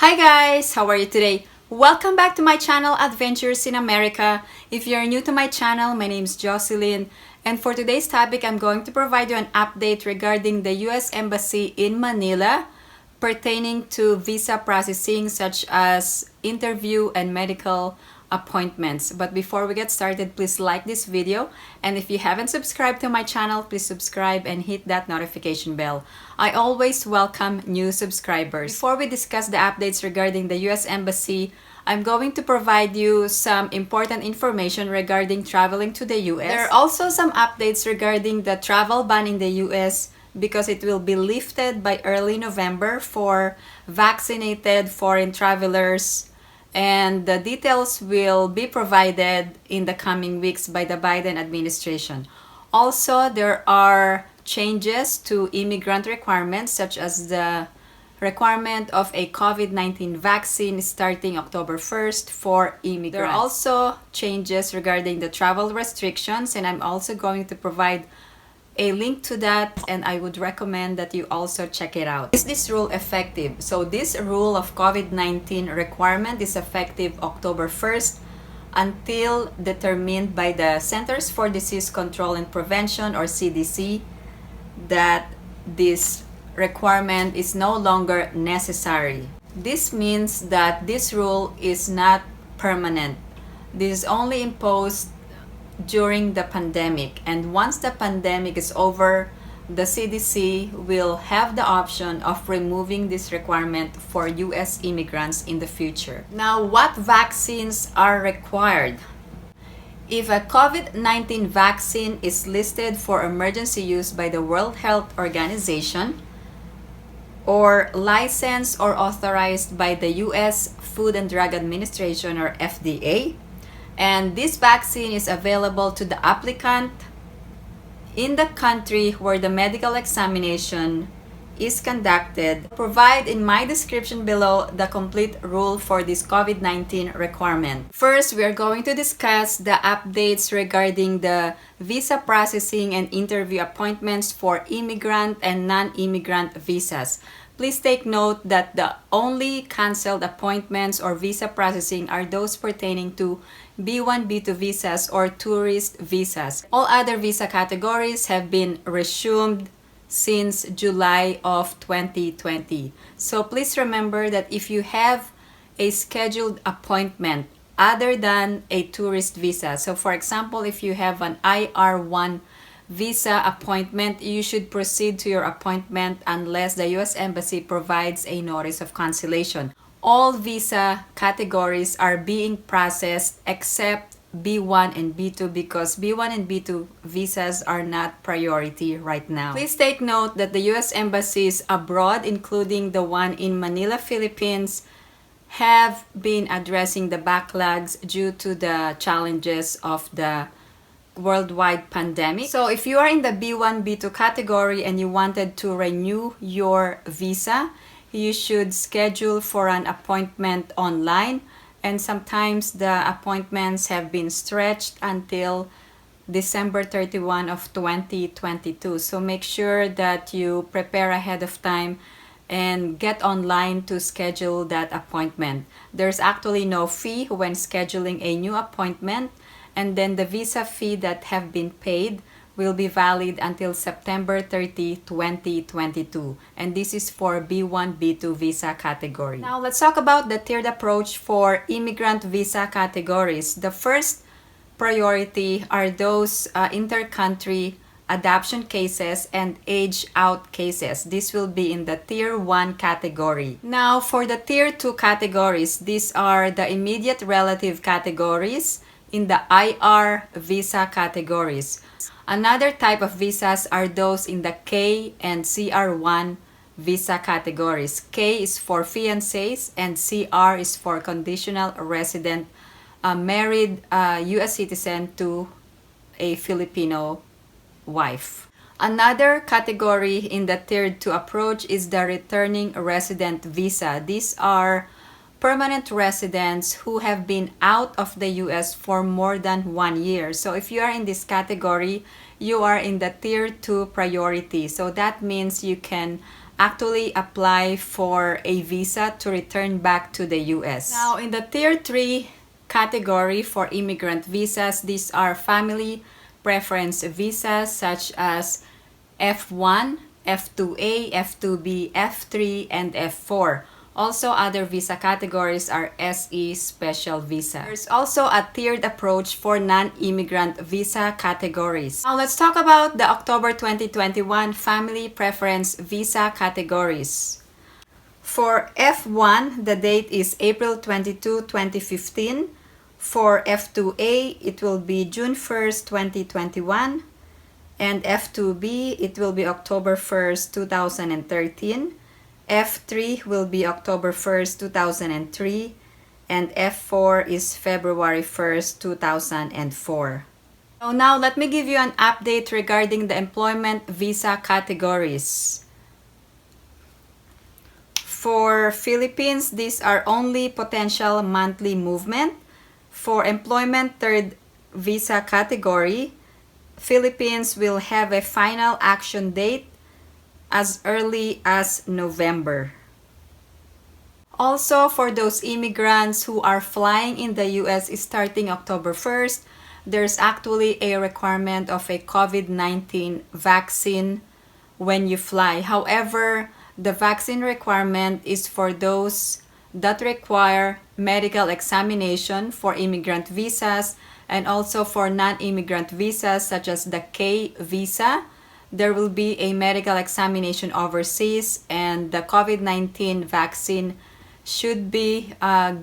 Hi guys, how are you today? Welcome back to my channel Adventures in America. If you're new to my channel, my name is Jocelyn, and for today's topic I'm going to provide you an update regarding the US Embassy in Manila pertaining to visa processing such as interview and medical appointments. But before we get started, please like this video, and if you haven't subscribed to my channel, please subscribe and hit that notification bell. I always welcome new subscribers. Before we discuss the updates regarding the US Embassy, I'm going to provide you some important information regarding traveling to the US. There are also some updates regarding the travel ban in the US because it will be lifted by early November for vaccinated foreign travelers, and the details will be provided in the coming weeks by the Biden administration. Also, there are changes to immigrant requirements such as the requirement of a COVID-19 vaccine starting October 1st for immigrants. There are also changes regarding the travel restrictions, and I'm also going to provide a link to that, and I would recommend that you also check it out. Is this rule effective? So this rule of COVID-19 requirement is effective October 1st until determined by the Centers for Disease Control and Prevention, or CDC, that this requirement is no longer necessary. This means that this rule is not permanent. This is only imposed during the pandemic, and once the pandemic is over, the CDC will have the option of removing this requirement for US immigrants in the future. Now, what vaccines are required? If a COVID-19 vaccine is listed for emergency use by the World Health Organization or licensed or authorized by the US Food and Drug Administration, or FDA, and this vaccine is available to the applicant in the country where the medical examination is conducted, provide in my description below the complete rule for this COVID-19 requirement. First, we are going to discuss the updates regarding the visa processing and interview appointments for immigrant and non-immigrant visas. Please take note that the only canceled appointments or visa processing are those pertaining to B1, B2 visas or tourist visas. All other visa categories have been resumed since July of 2020. So please remember that if you have a scheduled appointment other than a tourist visa, so for example, if you have an IR1 visa appointment, you should proceed to your appointment unless the US Embassy provides a notice of cancellation. All visa categories are being processed except B1 and B2 because B1 and B2 visas are not priority right now. Please take note that the US embassies abroad, including the one in Manila, Philippines, have been addressing the backlogs due to the challenges of the worldwide pandemic. So if you are in the B1, B2 category and you wanted to renew your visa, you should schedule for an appointment online, and sometimes the appointments have been stretched until December 31 of 2022. So make sure that you prepare ahead of time and get online to schedule that appointment. There's actually no fee when scheduling a new appointment, and then the visa fee that have been paid will be valid until September 30, 2022. And this is for B1, B2 visa category. Now let's talk about the tiered approach for immigrant visa categories. The first priority are those inter-country adoption cases and age-out cases. This will be in the Tier 1 category. Now for the Tier 2 categories, these are the immediate relative categories in the IR visa categories. Another type of visas are those in the K and CR1 visa categories. K is for fiancés and CR is for conditional resident, married US citizen to a Filipino wife. Another category in the Tier 2 approach is the returning resident visa. These are permanent residents who have been out of the US for more than 1 year. So if you are in this category, you are in the Tier 2 priority. So that means you can actually apply for a visa to return back to the US. Now, in the Tier 3 category for immigrant visas, these are family preference visas such as F1, F2A, F2B, F3, and F4. Also, other visa categories are SE Special Visa. There's also a tiered approach for non-immigrant visa categories. Now, let's talk about the October 2021 Family Preference Visa categories. For F1, the date is April 22, 2015. For F2A, it will be June 1st, 2021. And F2B, it will be October 1st, 2013. F3 will be October 1st, 2003, and F4 is February 1st, 2004. So now let me give you an update regarding the employment visa categories. For Philippines, these are only potential monthly movement. For employment third visa category, Philippines will have a final action date as early as November. Also, for those immigrants who are flying in the US starting October 1st, there's actually a requirement of a COVID-19 vaccine when you fly. However, the vaccine requirement is for those that require medical examination for immigrant visas and also for non-immigrant visas such as the K visa. There will be a medical examination overseas, and the COVID-19 vaccine should be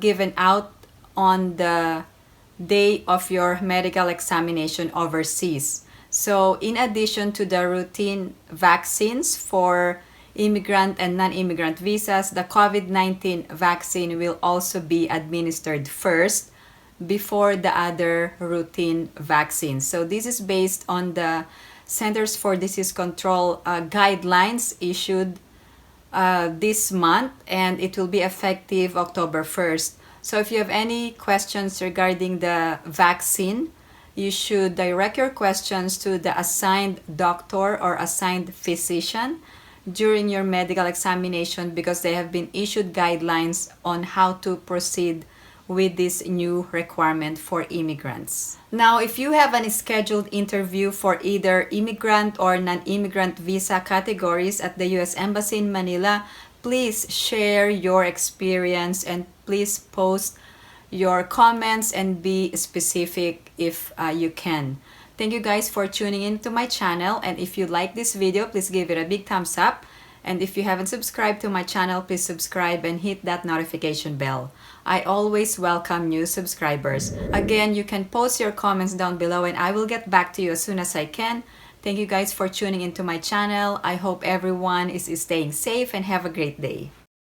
given out on the day of your medical examination overseas. So in addition to the routine vaccines for immigrant and non-immigrant visas, the COVID-19 vaccine will also be administered first before the other routine vaccines. So this is based on the Centers for Disease Control guidelines issued this month, and it will be effective October 1st. So if you have any questions regarding the vaccine, you should direct your questions to the assigned doctor or assigned physician during your medical examination, because they have been issued guidelines on how to proceed with this new requirement for immigrants. Now, if you have a scheduled interview for either immigrant or non-immigrant visa categories at the US Embassy in Manila, please share your experience and please post your comments and be specific if you can. Thank you guys for tuning in to my channel, and if you like this video, please give it a big thumbs up. And if you haven't subscribed to my channel, please subscribe and hit that notification bell. I always welcome new subscribers. Again, you can post your comments down below and I will get back to you as soon as I can. Thank you guys for tuning into my channel. I hope everyone is staying safe and have a great day.